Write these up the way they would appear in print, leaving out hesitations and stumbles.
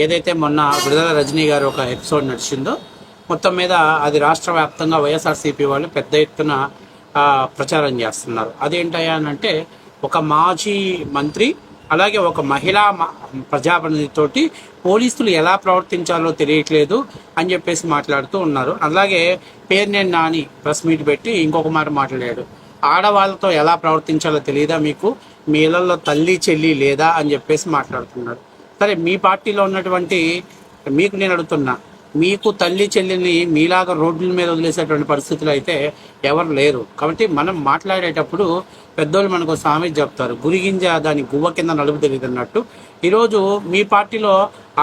ఏదైతే మొన్న విడుదల రజనీ గారు ఒక ఎపిసోడ్ నడిచిందో మొత్తం మీద అది రాష్ట్ర వ్యాప్తంగా వైఎస్ఆర్సీపీ వాళ్ళు పెద్ద ఎత్తున ప్రచారం చేస్తున్నారు. అదేంటయ్యా అంటే ఒక మాజీ మంత్రి అలాగే ఒక మహిళా ప్రజాప్రతినిధితోటి పోలీసులు ఎలా ప్రవర్తించాలో తెలియట్లేదు అని చెప్పేసి మాట్లాడుతూ ఉన్నారు. అలాగే పేర్నేని నాని ప్రెస్ మీట్ పెట్టి ఇంకొక మాట మాట్లాడాడు. ఆడవాళ్ళతో ఎలా ప్రవర్తించాలో తెలియదా మీకు, మీ ఇళ్లలో తల్లి చెల్లి లేదా అని చెప్పేసి మాట్లాడుతున్నారు. సరే, మీ పార్టీలో ఉన్నటువంటి మీకు నేను అడుగుతున్నా, మీకు తల్లి చెల్లిని మీలాగా రోడ్ల మీద వదిలేసేటువంటి పరిస్థితులు అయితే ఎవరు లేరు. కాబట్టి మనం మాట్లాడేటప్పుడు పెద్దోళ్ళు మనకు సామెత చెప్తారు, గురిగింజ దాని గువ్వ కింద నలుపు తెలియదు అన్నట్టు. ఈరోజు మీ పార్టీలో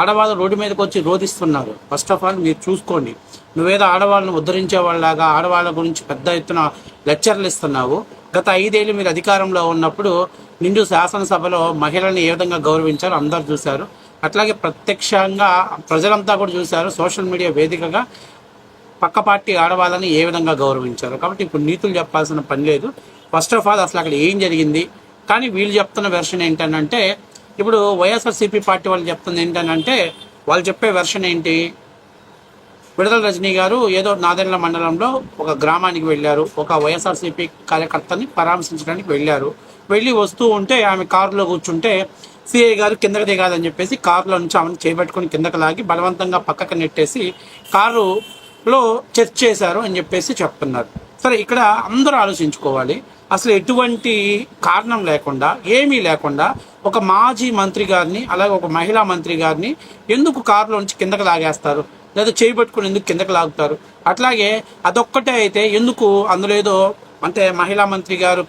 ఆడవాళ్ళు రోడ్డు మీదకి వచ్చి రోధిస్తున్నారు. ఫస్ట్ ఆఫ్ ఆల్ మీరు చూసుకోండి. నువ్వేదో ఆడవాళ్ళను ఉద్ధరించే వాళ్ళలాగా ఆడవాళ్ళ గురించి పెద్ద ఎత్తున లెక్చర్లు ఇస్తున్నావు. గత 5 ఏళ్ళు మీరు అధికారంలో ఉన్నప్పుడు నిండు శాసనసభలో మహిళల్ని ఏ విధంగా గౌరవించారో అందరూ చూశారు. అట్లాగే ప్రత్యక్షంగా ప్రజలంతా కూడా చూశారు. సోషల్ మీడియా వేదికగా పక్క పార్టీ ఆడవాళ్ళని ఏ విధంగా గౌరవించారు. కాబట్టి ఇప్పుడు నీతులు చెప్పాల్సిన పని లేదు. ఫస్ట్ ఆఫ్ ఆల్ అసలు అక్కడ ఏం జరిగింది. కానీ వీళ్ళు చెప్తున్న వెర్షన్ ఏంటంటే, ఇప్పుడు వైఎస్ఆర్సీపీ పార్టీ వాళ్ళు చెప్తుంది ఏంటంటే, వాళ్ళు చెప్పే వెర్షన్ ఏంటి, విడుదల రజనీ గారు ఏదో నాదెండ్ల మండలంలో ఒక గ్రామానికి వెళ్ళారు. ఒక వైఎస్ఆర్సీపీ కార్యకర్తని పరామర్శించడానికి వెళ్ళి వస్తూ ఉంటే ఆమె కారులో కూర్చుంటే సిఐ గారు కిందకి దిగాలని చెప్పేసి కారులో నుంచి ఆమెను చేపట్టుకుని కిందకి లాగి బలవంతంగా పక్కకు నెట్టేసి కారులో చెక్ చేశారు అని చెప్పేసి చెప్తున్నారు. సరే, ఇక్కడ అందరూ ఆలోచించుకోవాలి. అసలు ఎటువంటి కారణం లేకుండా, ఏమీ లేకుండా ఒక మాజీ మంత్రి గారిని అలాగే ఒక మహిళా మంత్రి గారిని ఎందుకు కారులో నుంచి కిందకి లాగేస్తారు, లేదా చేయబట్టుకుని ఎందుకు కిందకి లాగుతారు? అట్లాగే అదొక్కటే అయితే ఎందుకు అందులో ఏదో అంటే మహిళా మంత్రి గారు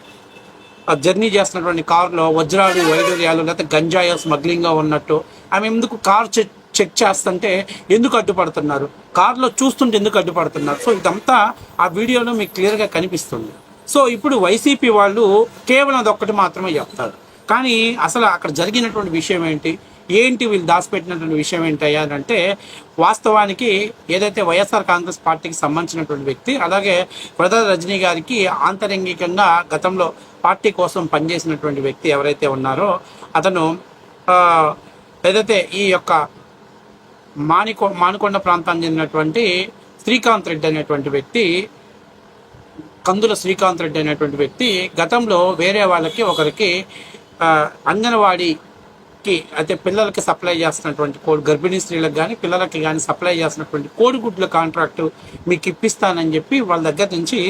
జర్నీ చేస్తున్నటువంటి కారులో వజ్రాలు వైడూర్యాలు లేకపోతే గంజాయి స్మగ్లింగ్గా ఉన్నట్టు ఆమె ఎందుకు కారు చెక్ చేస్తుంటే ఎందుకు అడ్డుపడుతున్నారు, కారులో చూస్తుంటే ఎందుకు అడ్డుపడుతున్నారు? సో ఇదంతా ఆ వీడియోలో మీకు క్లియర్గా కనిపిస్తుంది. సో ఇప్పుడు వైసీపీ వాళ్ళు కేవలం అదొక్కటి మాత్రమే చెప్తారు. కానీ అసలు అక్కడ జరిగినటువంటి విషయం ఏంటి వీళ్ళు దాచిపెట్టినటువంటి విషయం ఏంటయ్యా అంటే, వాస్తవానికి ఏదైతే వైఎస్ఆర్ కాంగ్రెస్ పార్టీకి సంబంధించినటువంటి వ్యక్తి అలాగే విడుదల రజనీ గారికి ఆంతరంగికంగా గతంలో పార్టీ కోసం పనిచేసినటువంటి వ్యక్తి ఎవరైతే ఉన్నారో అతను ఏదైతే ఈ యొక్క మానికొండ ప్రాంతానికి చెందినటువంటి శ్రీకాంత్ రెడ్డి అనేటువంటి వ్యక్తి, కందుల శ్రీకాంత్ రెడ్డి అనేటువంటి వ్యక్తి గతంలో వేరే వాళ్ళకి ఒకరికి అంగన్వాడీకి అయితే పిల్లలకి సప్లై చేస్తున్నటువంటి గర్భిణీ స్త్రీలకు కానీ పిల్లలకి కానీ సప్లై చేస్తున్నటువంటి కోడిగుడ్ల కాంట్రాక్టు మీకు ఇప్పిస్తానని చెప్పి వాళ్ళ దగ్గర నుంచి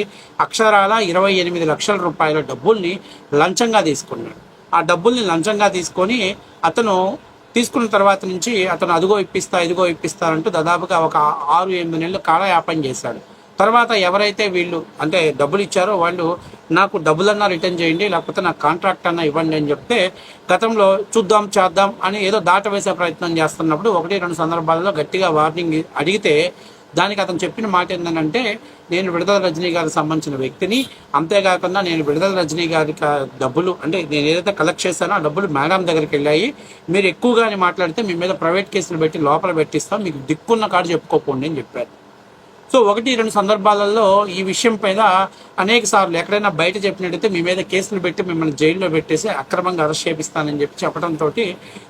అక్షరాల 28 లక్షల రూపాయల డబ్బుల్ని లంచంగా తీసుకున్నాడు. ఆ డబ్బుల్ని లంచంగా తీసుకొని అతను తీసుకున్న తర్వాత నుంచి అతను అదిగో ఇప్పిస్తారంటూ దాదాపుగా ఒక 6-8 నెలలు కాలయాపన చేశాడు. తర్వాత ఎవరైతే వీళ్ళు అంటే డబ్బులు ఇచ్చారో వాళ్ళు నాకు డబ్బులన్నా రిటర్న్ చేయండి, లేకపోతే నాకు కాంట్రాక్ట్ అన్నా ఇవ్వండి అని చెప్తే గతంలో చూద్దాం చేద్దాం అని ఏదో దాటవేసే ప్రయత్నం చేస్తున్నప్పుడు 1-2 సందర్భాల్లో గట్టిగా వార్నింగ్ అడిగితే దానికి అతను చెప్పిన మాట ఏంటంటే, నేను విడుదల రజనీ గారికి సంబంధించిన వ్యక్తిని, అంతేకాకుండా నేను విడుదల రజనీ గారికి డబ్బులు అంటే నేను ఏదైతే కలెక్ట్ చేశానో ఆ డబ్బులు మేడం దగ్గరికి వెళ్ళాయి, మీరు ఎక్కువగానే మాట్లాడితే మీ మీద ప్రైవేట్ కేసులు పెట్టి లోపల పెట్టిస్తాం, మీకు దిక్కున్న కాడు చెప్పుకోకండి అని చెప్పారు. సో 1-2 సందర్భాలలో ఈ విషయం పైన అనేక సార్లు ఎక్కడైనా బయట చెప్పినట్టయితే మీ మీద కేసులు పెట్టి మిమ్మల్ని జైల్లో పెట్టేసి అక్రమంగా అరెస్ట్ చేపిస్తానని చెప్పడంతో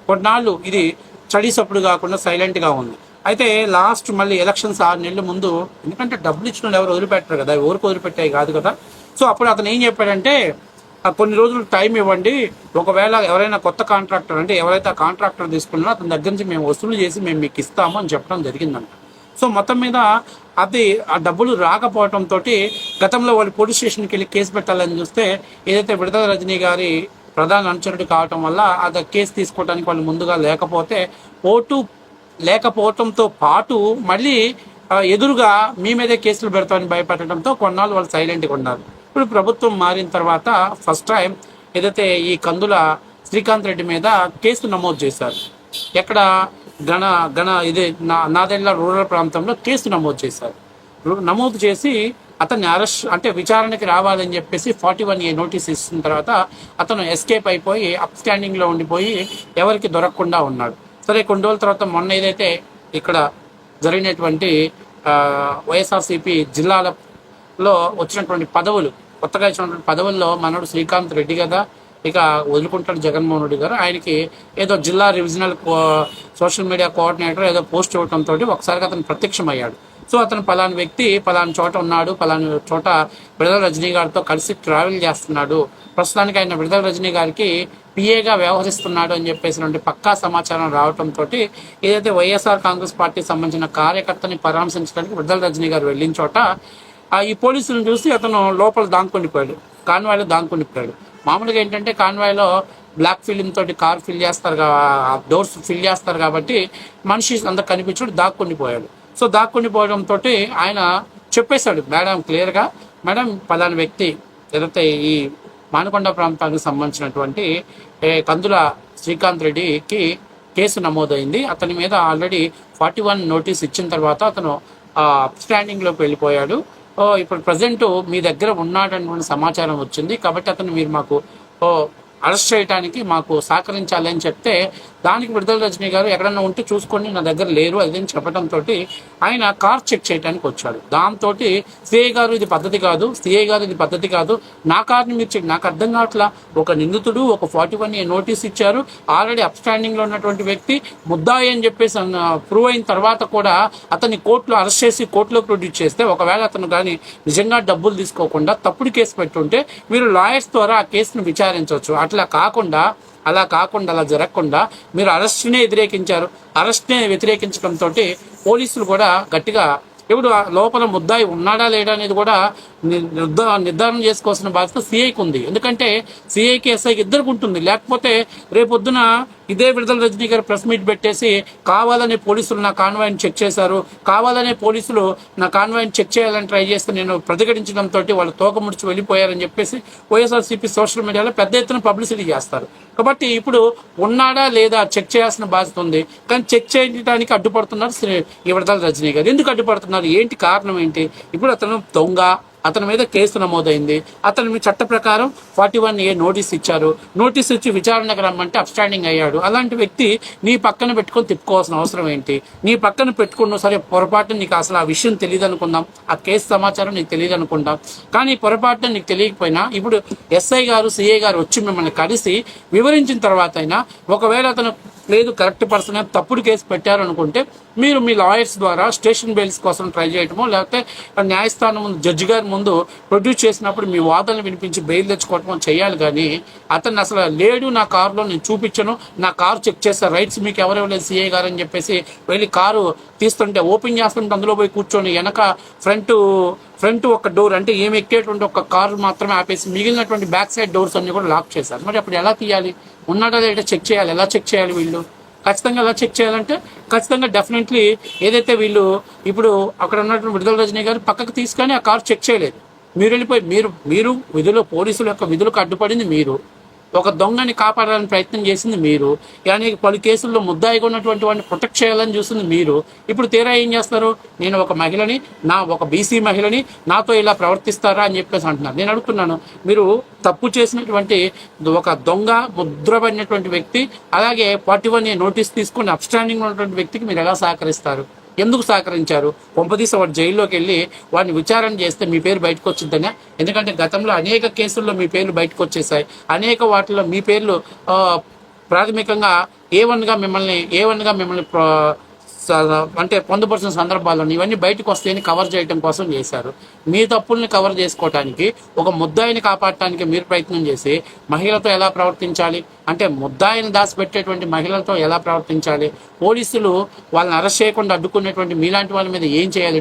కొన్నాళ్ళు ఇది స్టడీసప్పుడు కాకుండా సైలెంట్గా ఉంది. అయితే లాస్ట్ మళ్ళీ ఎలక్షన్స్ 6 నెలల ముందు, ఎందుకంటే డబ్బులు ఇచ్చిన వాళ్ళు ఎవరు వదిలిపెట్టరు కదా, ఎవరికి వదిలిపెట్టాయి కాదు కదా. సో అప్పుడు అతను ఏం చెప్పాడంటే, కొన్ని రోజులు టైం ఇవ్వండి, ఒకవేళ ఎవరైనా కొత్త కాంట్రాక్టర్ అంటే ఎవరైతే ఆ కాంట్రాక్టర్ తీసుకున్నారో అతని దగ్గర నుంచి మేము వసూలు చేసి మేము మీకు ఇస్తాము అని చెప్పడం జరిగిందంట. సో మొత్తం మీద అది ఆ డబ్బులు రాకపోవడంతో గతంలో వాళ్ళు పోలీస్ స్టేషన్కి వెళ్ళి కేసు పెట్టాలని చూస్తే ఏదైతే విడుదల రజనీ గారి ప్రధాన అనుచరుడు కావటం వల్ల అది కేసు తీసుకోవడానికి వాళ్ళు ముందుగా లేకపోవటంతో పాటు మళ్ళీ ఎదురుగా మీ మీదే కేసులు పెడతామని భయపెట్టడంతో కొన్నాళ్ళు వాళ్ళు సైలెంట్గా ఉన్నారు. ఇప్పుడు ప్రభుత్వం మారిన తర్వాత ఫస్ట్ టైం ఏదైతే ఈ కందుల శ్రీకాంత్ రెడ్డి మీద కేసు నమోదు చేశారు. ఎక్కడ నాదెండ్ల రూరల్ ప్రాంతంలో కేసు నమోదు చేశారు. నమోదు చేసి అతన్ని అరెస్ట్ అంటే విచారణకి రావాలని చెప్పేసి 41A నోటీస్ ఇచ్చిన తర్వాత అతను ఎస్కేప్ అయిపోయి అప్ స్టాండింగ్లో ఉండిపోయి ఎవరికి దొరకకుండా ఉన్నాడు. సరే, కొన్ని రోజుల తర్వాత మొన్న ఏదైతే ఇక్కడ జరిగినటువంటి వైఎస్ఆర్సీపీ జిల్లాలలో వచ్చినటువంటి పదవులు, కొత్తగా ఇచ్చినటువంటి పదవుల్లో మనోడు శ్రీకాంత్ రెడ్డి కదా, ఇక వదులుకుంటాడు జగన్మోహన్ రెడ్డి గారు. ఆయనకి ఏదో జిల్లా రివిజనల్ సోషల్ మీడియా కోఆర్డినేటర్ ఏదో పోస్ట్ ఇవ్వడంతో ఒకసారిగా అతను ప్రత్యక్షమయ్యాడు. సో అతను పలానా వ్యక్తి పలానా చోట ఉన్నాడు, పలానా చోట విడుదల రజనీ గారితో కలిసి ట్రావెల్ చేస్తున్నాడు, ప్రస్తుతానికి ఆయన విడుదల రజనీ గారికి పిఏగా వ్యవహరిస్తున్నాడు అని చెప్పేసినటువంటి పక్కా సమాచారం రావడంతో ఏదైతే వైఎస్ఆర్ కాంగ్రెస్ పార్టీకి సంబంధించిన కార్యకర్తని పరామర్శించడానికి విడుదల రజనీ గారు వెళ్ళిన చోట ఈ పోలీసులను చూసి అతను లోపల దాంకొనిపోయాడు, కాన్వాయ్లో దాంకొనిపోయాడు. మామూలుగా ఏంటంటే కాన్వాయ్లో బ్లాక్ ఫిలిం తోటి కార్ ఫిల్ చేస్తారు, డోర్స్ ఫిల్ చేస్తారు కాబట్టి మనిషి అంత కనిపించాడు, దాక్కొనిపోయాడు. సో దాక్కొనిపోవడంతో ఆయన చెప్పేశాడు మేడం క్లియర్గా, మేడం పలానా వ్యక్తి ఏదైతే ఈ మానకొండ ప్రాంతానికి సంబంధించినటువంటి కందుల శ్రీకాంత్ రెడ్డికి కేసు నమోదైంది, అతని మీద ఆల్రెడీ 41 నోటీస్ ఇచ్చిన తర్వాత అతను అప్స్టాండింగ్లోకి వెళ్ళిపోయాడు. ఇప్పుడు ప్రజెంట్ మీ దగ్గర ఉన్నాడన్నటువంటి సమాచారం వచ్చింది కాబట్టి అతను మీరు మాకు అరెస్ట్ చేయడానికి మాకు సహకరించాలి అని చెప్తే దానికి విడుదల రజనీ గారు ఎక్కడన్నా ఉంటే చూసుకోండి నా దగ్గర లేరు అదని చెప్పడంతో ఆయన కార్ చెక్ చేయడానికి వచ్చాడు. దాంతో సిఐ గారు ఇది పద్ధతి కాదు, సిఐ గారు ఇది పద్ధతి కాదు, నా కార్ని మీరు చెక్, నాకు అర్థం కావట్లా, ఒక నిందితుడు ఒక 41A నోటీస్ ఇచ్చారు, ఆల్రెడీ అప్స్టాండింగ్ లో ఉన్నటువంటి వ్యక్తి ముద్దాయి అని చెప్పేసి ప్రూవ్ అయిన తర్వాత కూడా అతన్ని కోర్టులో అరెస్ట్ చేసి కోర్టులో ప్రొడ్యూస్ చేస్తే ఒకవేళ అతను కానీ నిజంగా డబ్బులు తీసుకోకుండా తప్పుడు కేసు పెట్టుంటే మీరు లాయర్స్ ద్వారా ఆ కేసును విచారించవచ్చు. అలా జరగకుండా మీరు అరెస్ట్నే వ్యతిరేకించడంతో పోలీసులు కూడా గట్టిగా ఇప్పుడు లోపల ముద్దాయి ఉన్నాడా లేడా అనేది కూడా నిర్ధారణ చేసుకోవాల్సిన బాధ్యత సిఐకి ఉంది. ఎందుకంటే సిఐకి ఎస్ఐకి ఇద్దరికి ఉంటుంది. లేకపోతే రేపొద్దున ఇదే విడుదల రజనీ గారు ప్రెస్ మీట్ పెట్టేసి కావాలనే పోలీసులు నా కాన్వాయ్ని చెక్ చేశారు, కావాలనే పోలీసులు నా కాన్వాయ్ని చెక్ చేయాలని ట్రై చేస్తే నేను ప్రతిఘటించడంతో వాళ్ళు తోక ముడిచి వెళ్ళిపోయారని చెప్పేసి వైఎస్ఆర్సీపీ సోషల్ మీడియాలో పెద్ద ఎత్తున పబ్లిసిటీ చేస్తారు. కాబట్టి ఇప్పుడు ఉన్నాడా లేదా చెక్ చేయాల్సిన బాధ్యత ఉంది. కానీ చెక్ చేయడానికి అడ్డుపడుతున్నారు ఈ విడుదల రజనీ గారు. ఎందుకు అడ్డుపడుతున్నారు, ఏంటి కారణం ఏంటి? ఇప్పుడు అతను దొంగ, అతని మీద కేసు నమోదైంది, అతని చట్ట ప్రకారం 41A నోటీస్ ఇచ్చారు, నోటీస్ ఇచ్చి విచారణకు రమ్మంటే అప్స్టాండింగ్ అయ్యాడు. అలాంటి వ్యక్తి నీ పక్కన పెట్టుకొని తిప్పుకోవాల్సిన అవసరం ఏంటి? నీ పక్కన పెట్టుకున్న సరే పొరపాటున నీకు అసలు ఆ విషయం తెలియదు అనుకుందాం, ఆ కేసు సమాచారం నీకు తెలియదు అనుకుందాం, కానీ పొరపాటున నీకు తెలియకపోయినా ఇప్పుడు ఎస్ఐ గారు సిఐ గారు వచ్చి మిమ్మల్ని కలిసి వివరించిన తర్వాత అయినా ఒకవేళ అతను లేదు కరెక్ట్ పర్సన్ తప్పుడు కేసు పెట్టారు అనుకుంటే మీరు మీ లాయర్స్ ద్వారా స్టేషన్ బెయిల్స్ కోసం ట్రై చేయటమో లేకపోతే న్యాయస్థానం ముందు జడ్జి గారి ముందు ప్రొడ్యూస్ చేసినప్పుడు మీ వాదనలు వినిపించి బెయిల్ తెచ్చుకోవటమో చేయాలి. కానీ అతన్ని అసలు లేడు నా కారులో నేను చూపించను, నా కారు చెక్ చేస్తా, రైట్స్ మీకు ఎవరు ఇవ్వలేదు సిఐ గారు అని చెప్పేసి వెళ్ళి కారు తీస్తుంటే ఓపెన్ చేస్తుంటే అందులో పోయి కూర్చొని వెనక ఫ్రంట్ ఒక డోర్ అంటే ఏమి ఎక్కేటువంటి ఒక కారు మాత్రమే ఆపేసి మిగిలినటువంటి బ్యాక్ సైడ్ డోర్స్ అన్ని కూడా లాక్ చేశారు. మరి అప్పుడు ఎలా తీయాలి? ఉన్నాడా లేదా చెక్ చేయాలి. ఎలా చెక్ చేయాలి? వీళ్ళు ఖచ్చితంగా ఎలా చెక్ చేయాలంటే ఖచ్చితంగా డెఫినెట్లీ ఏదైతే వీళ్ళు ఇప్పుడు అక్కడ ఉన్నటువంటి విడుదల రజనీ గారు పక్కకు తీసుకొని ఆ కారు చెక్ చేయలేదు. మీరు వెళ్ళిపోయి మీరు విధులు పోలీసుల యొక్క విధులకు అడ్డుపడింది మీరు, ఒక దొంగని కాపాడాలని ప్రయత్నం చేసింది మీరు, కానీ పలు కేసుల్లో ముద్దాయిగా ఉన్నటువంటి వాడిని ప్రొటెక్ట్ చేయాలని చూసింది మీరు. ఇప్పుడు తీరా ఏం చేస్తారు? నేను ఒక మహిళని, ఒక బీసీ మహిళని, నాతో ఇలా ప్రవర్తిస్తారా అని చెప్పేసి అంటున్నారు. నేను అడుగుతున్నాను, మీరు తప్పు చేసినటువంటి ఒక దొంగ ముద్రపడినటువంటి వ్యక్తి, అలాగే 41A నోటీస్ తీసుకుని అప్స్టాండింగ్ ఉన్నటువంటి వ్యక్తికి మీరు ఎలా సహకరిస్తారు? ఎందుకు సహకరించారు? కొంపదీసి వాడు జైల్లోకి వెళ్ళి వాడిని విచారణ చేస్తే మీ పేరు బయటకు వచ్చిందనే. ఎందుకంటే గతంలో అనేక కేసుల్లో మీ పేర్లు బయటకు వచ్చేసాయి, అనేక వాటిలో మీ పేర్లు ప్రాథమికంగా ఏ1గా మిమ్మల్ని అంటే పొందుపరిచిన సందర్భాల్లో ఇవన్నీ బయటకు వస్తాయని కవర్ చేయడం కోసం చేశారు. మీ తప్పుల్ని కవర్ చేసుకోవడానికి ఒక ముద్దాయిని కాపాడటానికి మీరు ప్రయత్నం చేసి మహిళతో ఎలా ప్రవర్తించాలి అంటే ముద్దాయిని దాచిపెట్టేటువంటి మహిళలతో ఎలా ప్రవర్తించాలి, పోలీసులు వాళ్ళని అరెస్ట్ చేయకుండా అడ్డుకునేటువంటి మీలాంటి వాళ్ళ మీద ఏం చేయాలి,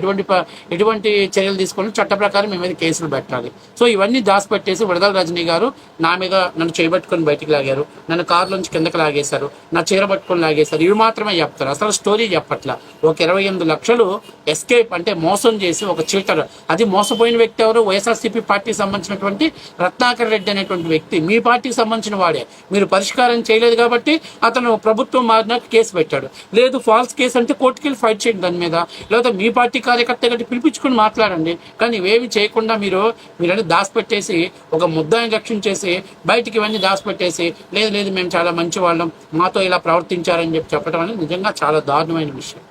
ఎటువంటి చర్యలు తీసుకొని చట్ట ప్రకారం మీ మీద కేసులు పెట్టాలి. సో ఇవన్నీ దాచిపెట్టేసి విడుదల రజనీ గారు నన్ను చేయబట్టుకొని బయటికి లాగారు, నన్ను కారులోంచి కిందకి లాగేశారు, నా చీర పట్టుకొని లాగేశారు, ఇవి మాత్రమే చెప్తారు. అసలు స్టోరీ చెప్పట్లా. ఒక 28 లక్షలు ఎస్కేప్ అంటే మోసం చేసి ఒక చీటర్, అది మోసపోయిన వ్యక్తి ఎవరు? వైఎస్ఆర్సీపీ పార్టీకి సంబంధించినటువంటి రత్నాకర్ రెడ్డి అనేటువంటి వ్యక్తి, మీ పార్టీకి సంబంధించిన వాడే. మీరు పరిష్కారం చేయలేదు కాబట్టి అతను ప్రభుత్వం మారినాక కేసు పెట్టాడు. లేదు ఫాల్స్ కేసు అంటే కోర్టుకి వెళ్ళి ఫైట్ చేయండి దాని మీద, లేకపోతే మీ పార్టీ కార్యకర్త గట్టి పిలిపించుకుని మాట్లాడండి. కానీ ఇవేమి చేయకుండా మీరన్నీ దాచిపెట్టేసి ఒక ముద్దాయిని రక్షించేసి బయటికి ఇవన్నీ దాచిపెట్టేసి లేదు మేము చాలా మంచి వాళ్ళం, మాతో ఇలా ప్రవర్తించారని చెప్పడం అనేది నిజంగా చాలా దారుణమైన విషయం.